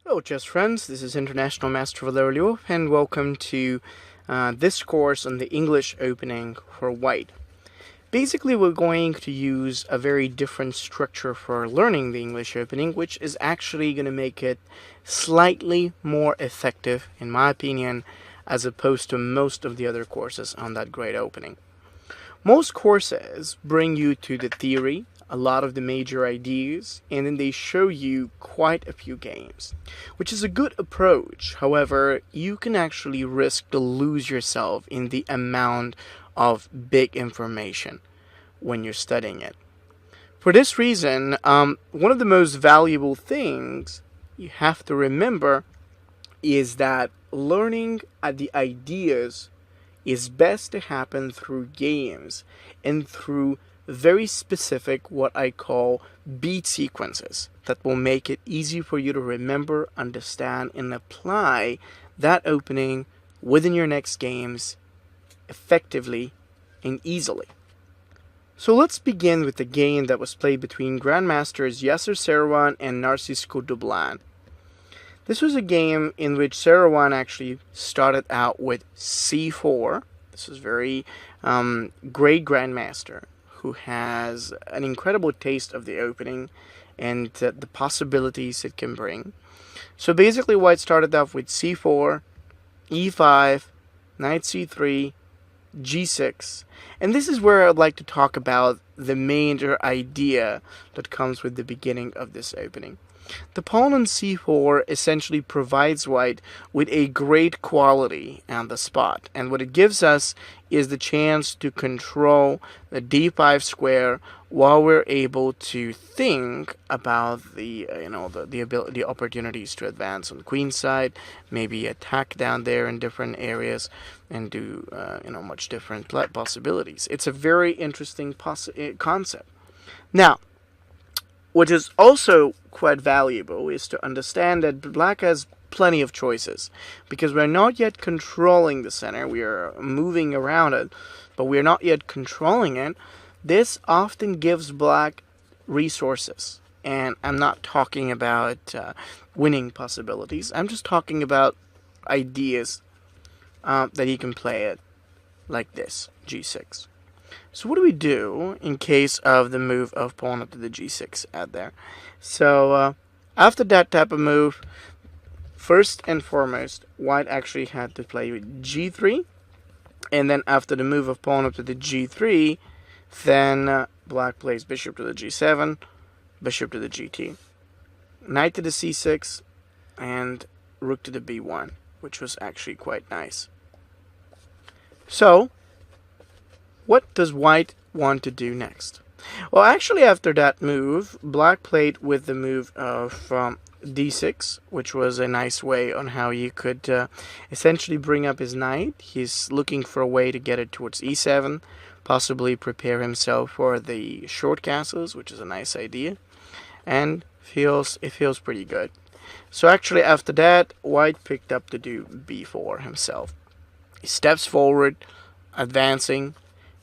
Hello chess friends, this is International Master Valery Lvov and welcome to this course on the English opening for white. Basically we're going to use a very different structure for learning the English opening, which is actually going to make it slightly more effective, in my opinion, as opposed to most of the other courses on that great opening. Most courses bring you to the theory, a lot of the major ideas, and then they show you quite a few games, which is a good approach. However, you can actually risk to lose yourself in the amount of big information when you're studying it. For this reason, one of the most valuable things you have to remember is that learning the ideas is best to happen through games and through very specific, what I call beat sequences, that will make it easy for you to remember, understand, and apply that opening within your next games effectively and easily. So let's begin with the game that was played between Grandmasters Yasser Seirawan and Narcis Kudublan. This was a game in which Seirawan actually started out with c4. This is very great grandmaster who has an incredible taste of the opening and the possibilities it can bring. So basically white started off with c4, e5, knight c3, g6. And this is where I'd like to talk about the major idea that comes with the beginning of this opening. The pawn on c4 essentially provides white with a great quality on the spot, and what it gives us is the chance to control the d5 square while we're able to think about the opportunities to advance on the queen side, maybe attack down there in different areas, and do much different possibilities. It's a very interesting concept. Now, what is also quite valuable is to understand that black has plenty of choices, because we're not yet controlling the center. We are moving around it, but we're not yet controlling it. This often gives black resources, and I'm not talking about winning possibilities. I'm just talking about ideas that he can play it like this, g6. So what do we do in case of the move of pawn up to the g6 out there? So after that type of move, first and foremost, white actually had to play with g3. And then after the move of pawn up to the g3, then black plays bishop to the g7, bishop to the gt, knight to the c6, and rook to the b1, which was actually quite nice. So what does white want to do next? Well, actually after that move, black played with the move of d6, which was a nice way on how you could essentially bring up his knight. He's looking for a way to get it towards e7, possibly prepare himself for the short castles, which is a nice idea, and it feels pretty good. So actually after that, white picked up to do b4 himself. He steps forward, advancing,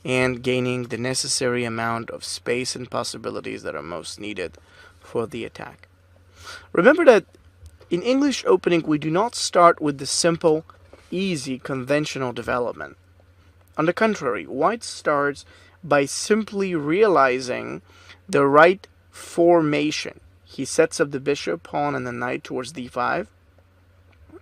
and gaining the necessary amount of space and possibilities that are most needed for the attack. Remember that in English opening, we do not start with the simple, easy, conventional development. On the contrary, white starts by simply realizing the right formation. He sets up the bishop, pawn, and the knight towards d5.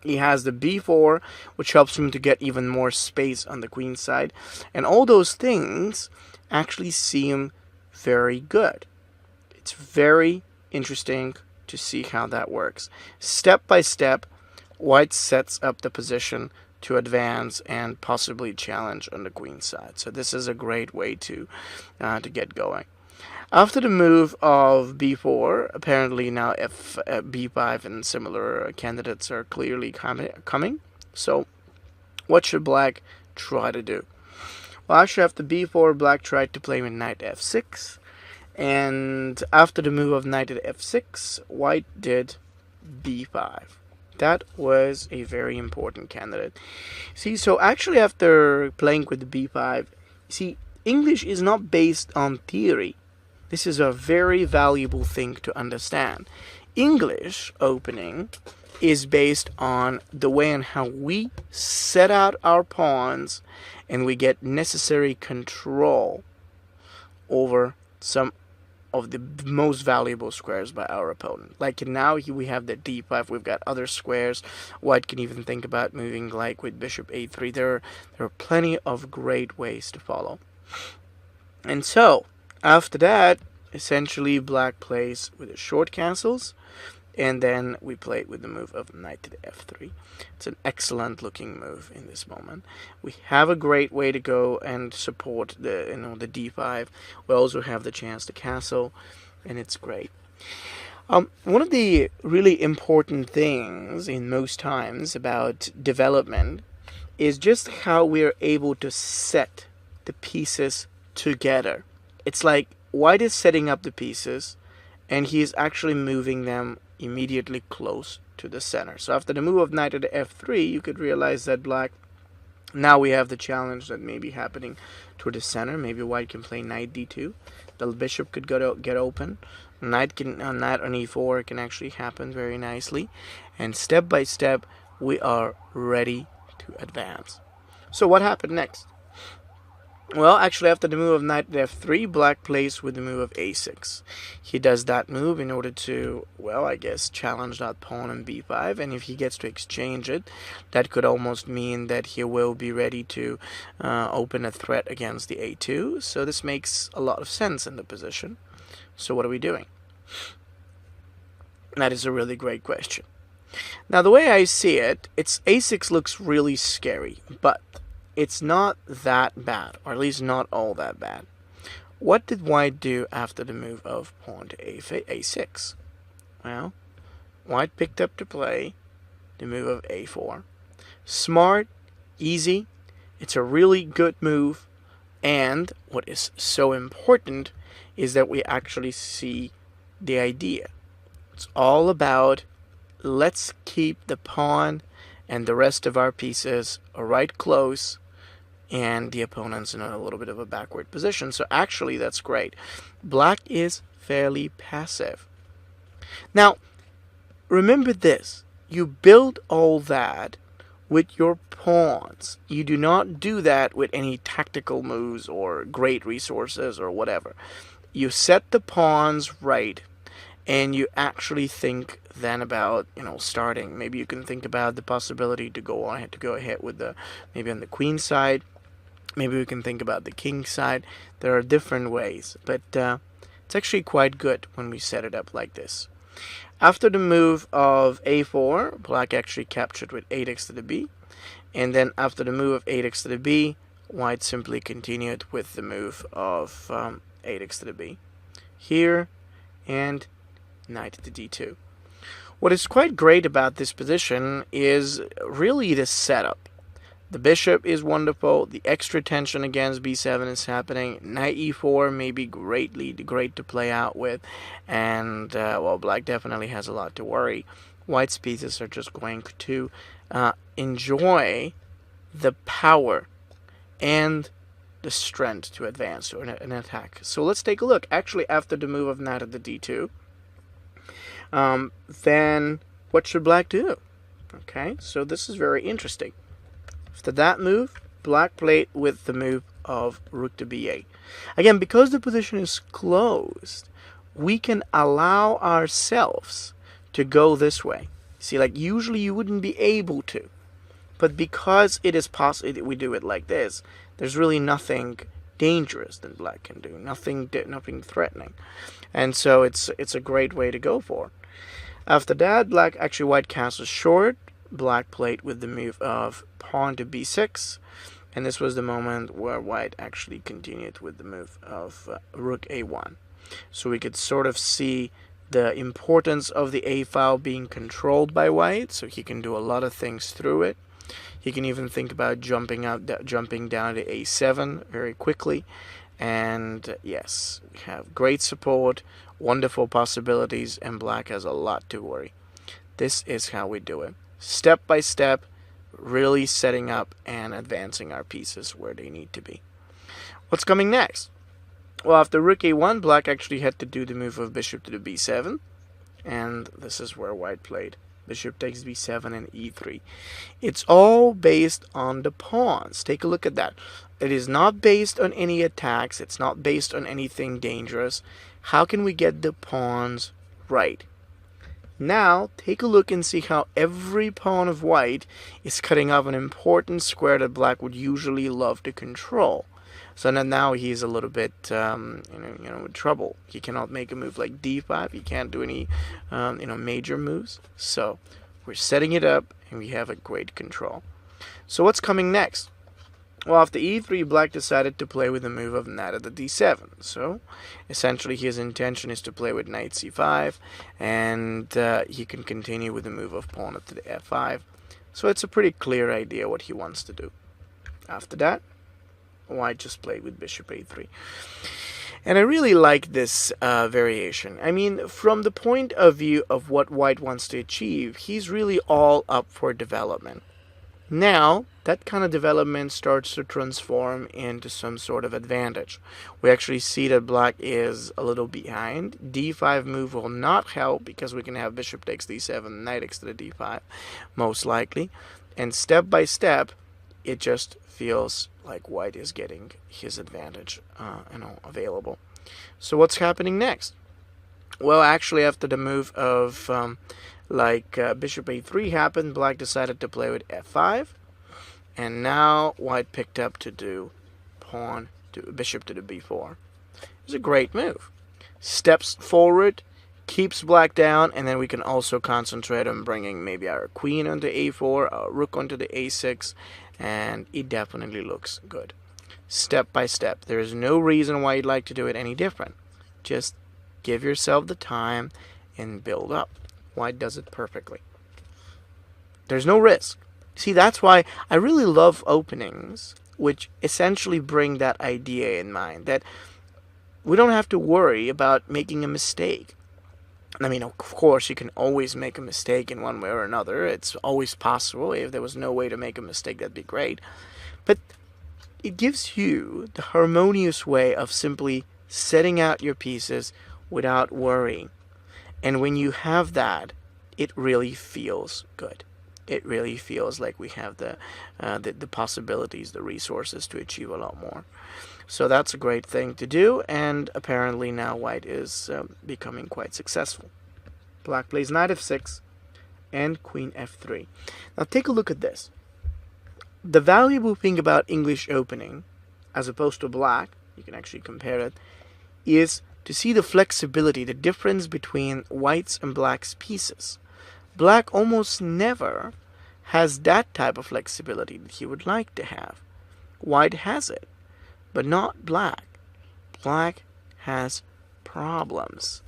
He has the b4, which helps him to get even more space on the queen side. And all those things actually seem very good. It's very interesting to see how that works. Step by step, white sets up the position to advance and possibly challenge on the queen side. So this is a great way to get going. After the move of b4, apparently now b5 and similar candidates are clearly coming. So what should black try to do? Well, actually after b4, black tried to play with knight f6. And after the move of knight at f6, white did b5. That was a very important candidate. See, so actually after playing with the b5, see, English is not based on theory. This is a very valuable thing to understand. English opening is based on the way and how we set out our pawns, and we get necessary control over some of the most valuable squares by our opponent. Like now we have the d5, we've got other squares. White can even think about moving like with bishop a3. There are plenty of great ways to follow. And so, after that, essentially black plays with the short castles, and then we play it with the move of knight to the f3. It's an excellent looking move in this moment. We have a great way to go and support the the d5. We also have the chance to castle, and it's great. One of the really important things in most times about development is just how we're able to set the pieces together. It's like white is setting up the pieces, and he is actually moving them immediately close to the center. So after the move of knight to the f3, you could realize that black, now we have the challenge that may be happening toward the center. Maybe white can play knight d2. The bishop could get open. Knight on e4 can actually happen very nicely. And step by step, we are ready to advance. So what happened next? Well, actually, after the move of knight to f3, black plays with the move of a6. He does that move in order to, well, I guess, challenge that pawn on b5. And if he gets to exchange it, that could almost mean that he will be ready to open a threat against the a2. So this makes a lot of sense in the position. So what are we doing? That is a really great question. Now, the way I see it, a6 looks really scary, but it's not that bad, or at least not all that bad. What did white do after the move of pawn to a6? Well, white picked up to play the move of a4. Smart, easy, it's a really good move, and what is so important is that we actually see the idea. It's all about, let's keep the pawn and the rest of our pieces right close, and the opponent's in a little bit of a backward position. So actually, that's great. Black is fairly passive. Now, remember this. You build all that with your pawns. You do not do that with any tactical moves or great resources or whatever. You set the pawns right, and you actually think then about, starting. Maybe you can think about the possibility to go ahead with maybe on the queen side. Maybe we can think about the king side. There are different ways, but it's actually quite good when we set it up like this. After the move of a4, black actually captured with 8x to the b. And then after the move of 8x to the b, white simply continued with the move of 8x to the b. Here, and knight to d2. What is quite great about this position is really the setup. The bishop is wonderful. The extra tension against b7 is happening. Knight e4 may be great to play out with. And, well, black definitely has a lot to worry. White's pieces are just going to enjoy the power and the strength to advance to an attack. So let's take a look. Actually, after the move of knight at the d2, then what should black do? Okay, so this is very interesting. After that move, black played with the move of rook to b8. Again, because the position is closed, we can allow ourselves to go this way. See, like usually you wouldn't be able to. But because it is possible that we do it like this, there's really nothing dangerous that black can do. Nothing threatening. And so it's a great way to go for. After that, white castles short. Black played with the move of pawn to b6, and this was the moment where white actually continued with the move of rook a1. So we could sort of see the importance of the a file being controlled by white, so he can do a lot of things through it. He can even think about jumping down to a7 very quickly. And yes, we have great support, wonderful possibilities, and black has a lot to worry. This is how we do it. Step by step, really setting up and advancing our pieces where they need to be. What's coming next? Well, after rook a1, black actually had to do the move of bishop to the b7. And this is where white played Bishop takes b7 and e3. It's all based on the pawns. Take a look at that. It is not based on any attacks. It's not based on anything dangerous. How can we get the pawns right? Now, take a look and see how every pawn of white is cutting off an important square that black would usually love to control. So now he's a little bit, with trouble. He cannot make a move like d5. He can't do any, major moves. So we're setting it up, and we have a great control. So what's coming next? Well, after e3, black decided to play with the move of knight at the d7. So essentially, his intention is to play with knight c5, and he can continue with the move of pawn at the f5. So it's a pretty clear idea what he wants to do. After that, white just played with bishop a3. And I really like this variation. I mean, from the point of view of what white wants to achieve, he's really all up for development. Now, that kind of development starts to transform into some sort of advantage. We actually see that black is a little behind. d5 move will not help because we can have bishop takes d7, knight takes to the d5, most likely. And step by step, it just feels like white is getting his advantage available. So what's happening next? Well, actually, after the move of bishop a3 happened, black decided to play with f5, and now white picked up to do bishop to the b4. It's a great move. Steps forward, keeps black down, and then we can also concentrate on bringing maybe our queen onto a4, our rook onto the a6, and it definitely looks good. Step by step. There is no reason why you'd like to do it any different. Just give yourself the time and build up. White does it perfectly. There's no risk. See, that's why I really love openings, which essentially bring that idea in mind, that we don't have to worry about making a mistake. I mean, of course, you can always make a mistake in one way or another. It's always possible. If there was no way to make a mistake, that'd be great. But it gives you the harmonious way of simply setting out your pieces without worrying. And when you have that, it really feels good. It really feels like we have the possibilities, the resources to achieve a lot more. So that's a great thing to do, and apparently now white is becoming quite successful. Black plays knight f6 and queen f3. Now take a look at this. The valuable thing about English opening, as opposed to black, you can actually compare it, is to see the flexibility, the difference between white's and black's pieces. Black almost never has that type of flexibility that he would like to have. White has it, but not black. Black has problems.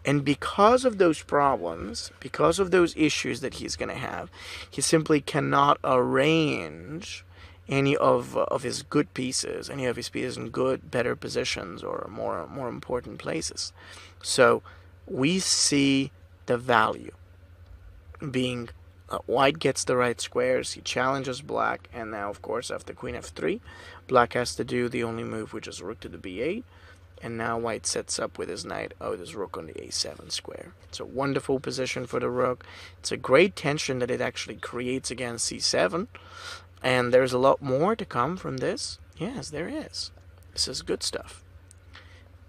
And because of those problems, because of those issues that he's going to have, he simply cannot arrange any of his good pieces, any of his pieces in good, better positions or more important places. So we see the value being white gets the right squares, he challenges black, and now, of course, after queen f3, black has to do the only move, which is rook to the b8, and now white sets up with his knight, with his rook on the a7 square. It's a wonderful position for the rook. It's a great tension that it actually creates against c7, and there's a lot more to come from this. Yes, there is. This is good stuff.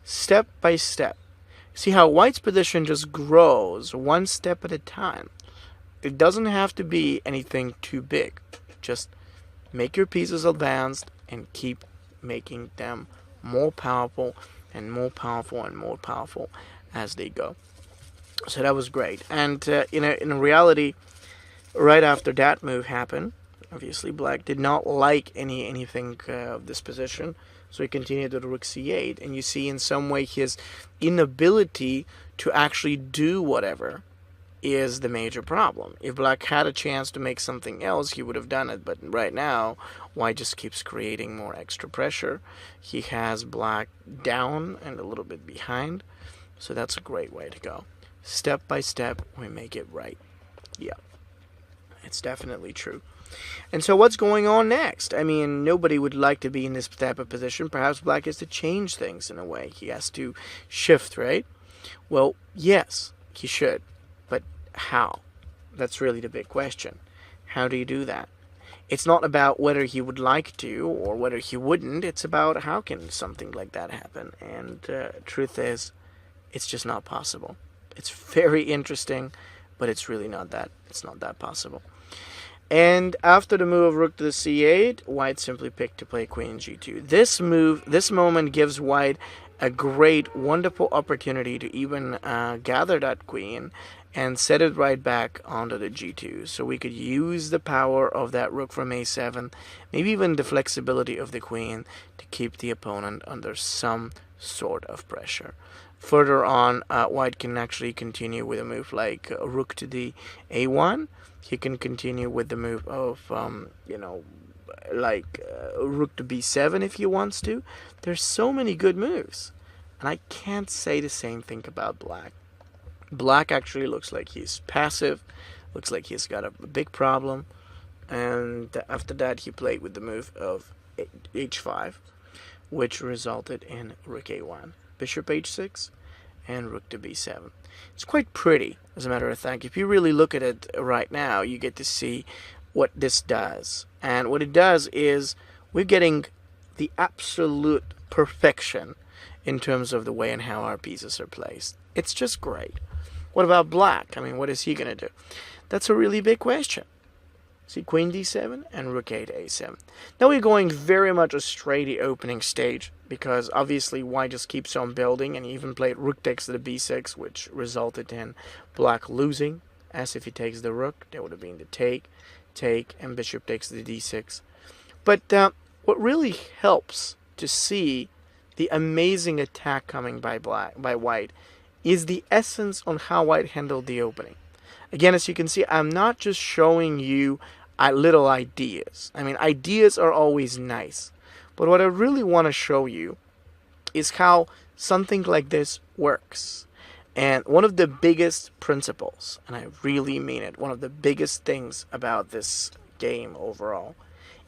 Step by step. See how white's position just grows one step at a time. It doesn't have to be anything too big. Just make your pieces advanced and keep making them more powerful and more powerful and more powerful as they go. So that was great. And in reality, right after that move happened, obviously black did not like anything of this position, so he continued to rook c8, and you see in some way his inability to actually do whatever is the major problem. If black had a chance to make something else, he would have done it, but right now white just keeps creating more extra pressure. He has black down and a little bit behind, so that's a great way to go. Step by step, we make it right. Yeah, it's definitely true. And so what's going on next? I mean, nobody would like to be in this type of position. Perhaps black has to change things in a way. He has to shift, right? Well, yes, he should. But how? That's really the big question. How do you do that? It's not about whether he would like to or whether he wouldn't. It's about how can something like that happen. And truth is, it's just not possible. It's very interesting, but it's really not that. It's not that possible. And after the move of rook to the c8, white simply picked to play queen g2. This moment gives white a great, wonderful opportunity to even gather that queen and set it right back onto the g2. So we could use the power of that rook from a7, maybe even the flexibility of the queen to keep the opponent under some sort of pressure. Further on, white can actually continue with a move like rook to the a1. He can continue with the move of, rook to b7 if he wants to. There's so many good moves. And I can't say the same thing about black. Black actually looks like he's passive. Looks like he's got a big problem. And after that, he played with the move of h5, which resulted in rook a1, bishop h6, and rook to b7. It's quite pretty, as a matter of fact. If you really look at it right now, you get to see what this does. And what it does is we're getting the absolute perfection in terms of the way and how our pieces are placed. It's just great. What about black? I mean, what is he going to do? That's a really big question. See, queen d7 and rook a to a7. Now we're going very much astray the opening stage, because obviously white just keeps on building, and he even played rook takes to the b6, which resulted in black losing. As if he takes the rook, there would have been the take, and bishop takes the d6. But what really helps to see the amazing attack coming by white is the essence on how white handled the opening. Again, as you can see, I'm not just showing you little ideas. I mean, ideas are always nice. But what I really want to show you is how something like this works. And one of the biggest principles, and I really mean it, one of the biggest things about this game overall,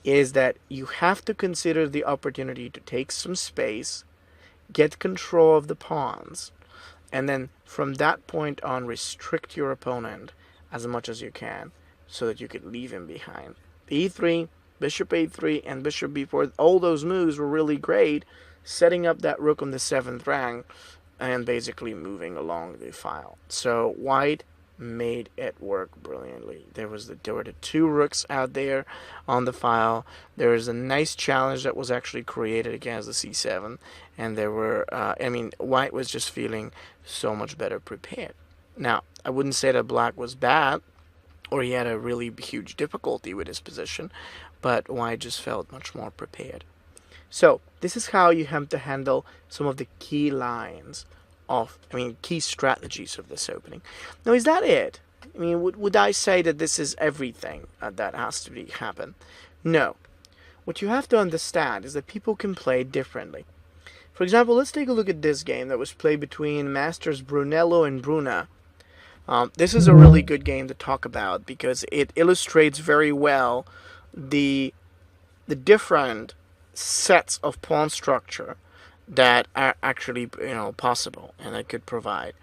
is that you have to consider the opportunity to take some space, get control of the pawns, and then from that point on restrict your opponent as much as you can so that you could leave him behind. e3, bishop a3, and bishop b4, all those moves were really great, setting up that rook on the 7th rank and basically moving along the file. So white made it work brilliantly. There were the two rooks out there on the file. There was a nice challenge that was actually created against the c7, and there were white was just feeling so much better prepared. Now, I wouldn't say that black was bad or he had a really huge difficulty with his position, but white just felt much more prepared. So this is how you have to handle some of the key lines key strategies of this opening. Now, is that it? I mean, would I say that this is everything that has to happen? No. What you have to understand is that people can play differently. For example, let's take a look at this game that was played between Masters Brunello and Bruna. This is a really good game to talk about because it illustrates very well the different sets of pawn structure that are actually possible and that could provide.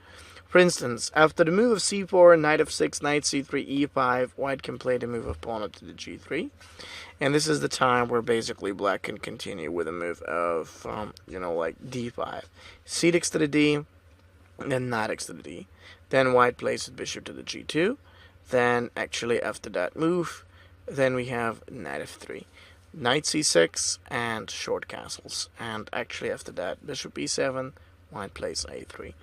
For instance, after the move of c4, knight f6, knight c3, e5, white can play the move of pawn up to the g3, and this is the time where basically black can continue with a move of like d5, c takes to the d, and then knight takes to the d. Then white plays his bishop to the g2. Then actually after that move, then we have knight f3. Knight c6 and short castles, and actually after that bishop e7, white plays a3,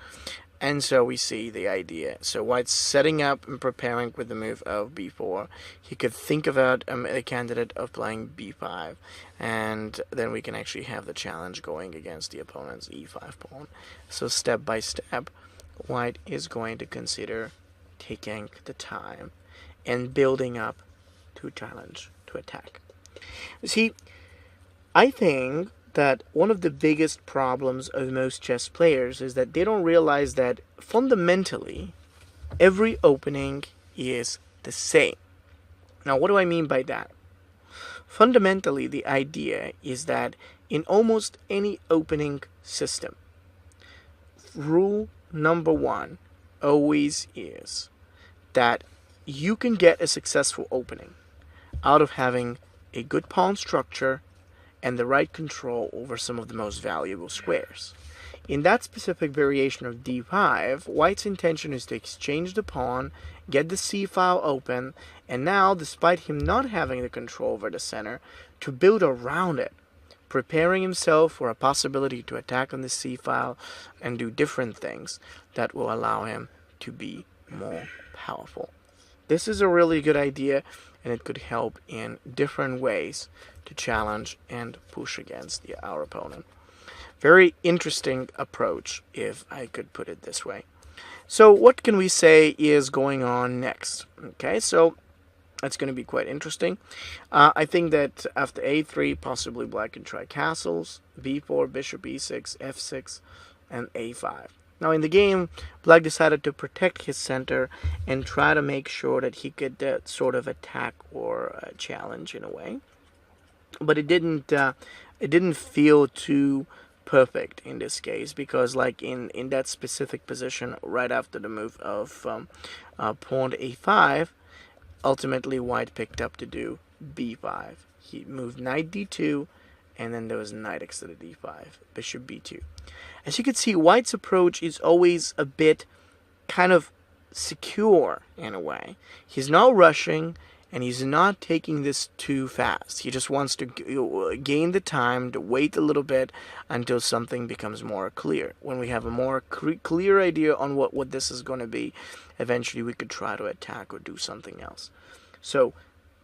and so we see the idea. So white's setting up and preparing with the move of b4. He could think about a candidate of playing b5, and then we can actually have the challenge going against the opponent's e5 pawn. So step by step, white is going to consider taking the time and building up to challenge, to attack. See, I think that one of the biggest problems of most chess players is that they don't realize that fundamentally every opening is the same. Now, what do I mean by that? Fundamentally, the idea is that in almost any opening system, rule number one always is that you can get a successful opening out of having a good pawn structure and the right control over some of the most valuable squares. In that specific variation of d5, white's intention is to exchange the pawn, get the c file open, and now, despite him not having the control over the center, to build around it, preparing himself for a possibility to attack on the c file and do different things that will allow him to be more powerful. This is a really good idea, and it could help in different ways to challenge and push against our opponent. Very interesting approach, if I could put it this way. So what can we say is going on next? Okay, so that's going to be quite interesting. I think that after a3, possibly black can try castles, b4, bishop e6, f6, and a5. Now in the game, black decided to protect his center and try to make sure that he could sort of attack or challenge in a way. But it didn't feel too perfect in this case, because like in that specific position right after the move of pawn to a5, ultimately white picked up to do b5. He moved knight d2, and then there was knight x to the d5, bishop b2. As you can see, white's approach is always a bit kind of secure in a way. He's not rushing, and he's not taking this too fast. He just wants to gain the time to wait a little bit until something becomes more clear. When we have a more clear idea on what this is going to be, eventually we could try to attack or do something else. So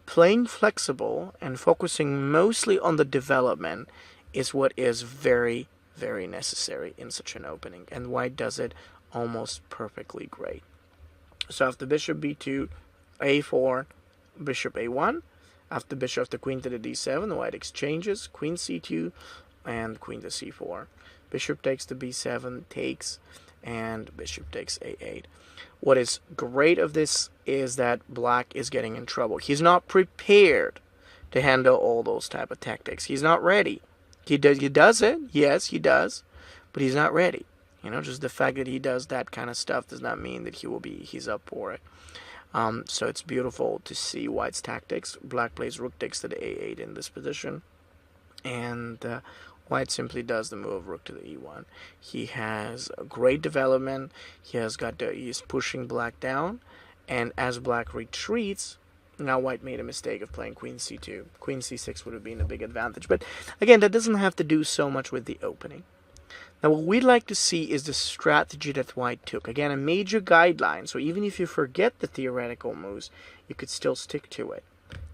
playing flexible and focusing mostly on the development is what is very, very necessary in such an opening, and white does it almost perfectly great. So after bishop b2, a4, bishop a1, after bishop to queen to the d7, white exchanges, queen c2, and queen to c4. Bishop takes to b7, takes, and bishop takes a8. What is great of this is that black is getting in trouble. He's not prepared to handle all those type of tactics. He's not ready. He does it, yes, he does, but he's not ready. You know, just the fact that he does that kind of stuff does not mean that he's up for it. So it's beautiful to see white's tactics. Black plays rook takes to the a8 in this position, and white simply does the move rook to the e1. He has a great development. He's pushing black down, and as black retreats, now white made a mistake of playing queen c2. Queen c6 would have been a big advantage, but again, that doesn't have to do so much with the opening. Now what we'd like to see is the strategy that white took. Again, a major guideline, so even if you forget the theoretical moves, you could still stick to it.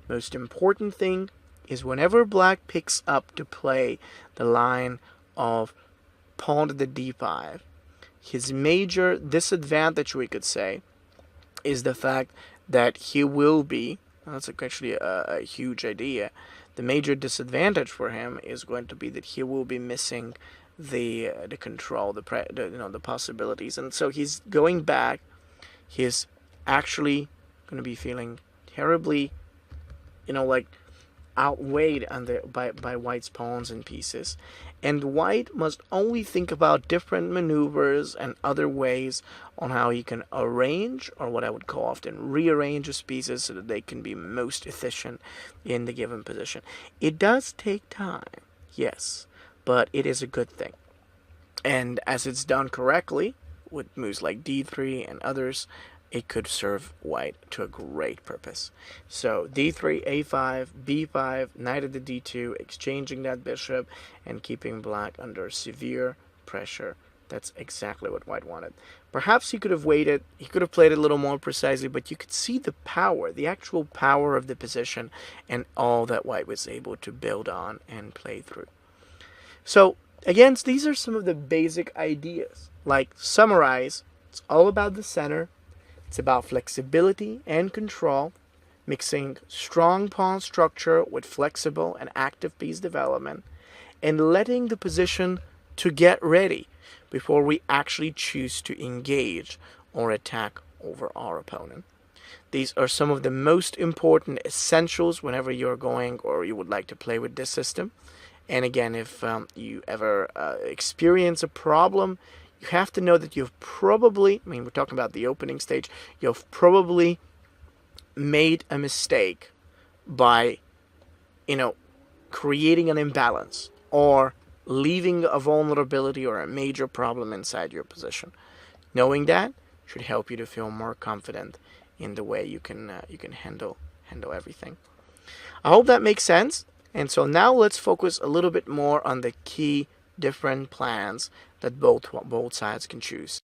Most important thing is whenever black picks up to play the line of pawn to the d5, his major disadvantage, we could say, is the fact that he will be, that's actually a huge idea, the major disadvantage for him is going to be that he will be missing the control, the possibilities, and so he's going back. He's actually going to be feeling terribly, like outweighed by white's pawns and pieces, and white must only think about different maneuvers and other ways on how he can arrange, or what I would call often rearrange his pieces so that they can be most efficient in the given position. It does take time, yes, but it is a good thing. And as it's done correctly, with moves like d3 and others, it could serve white to a great purpose. So d3, a5, b5, knight at the d2, exchanging that bishop and keeping black under severe pressure. That's exactly what white wanted. Perhaps he could have waited, he could have played it a little more precisely, but you could see the power, the actual power of the position and all that white was able to build on and play through. So again, these are some of the basic ideas. Like, summarize, it's all about the center. It's about flexibility and control, mixing strong pawn structure with flexible and active piece development, and letting the position to get ready before we actually choose to engage or attack over our opponent. These are some of the most important essentials whenever you're going or you would like to play with this system. And again, if you ever experience a problem, you have to know that you've probably, we're talking about the opening stage, you've probably made a mistake by, creating an imbalance or leaving a vulnerability or a major problem inside your position. Knowing that should help you to feel more confident in the way you can handle everything. I hope that makes sense. And so now let's focus a little bit more on the key different plans that both sides can choose.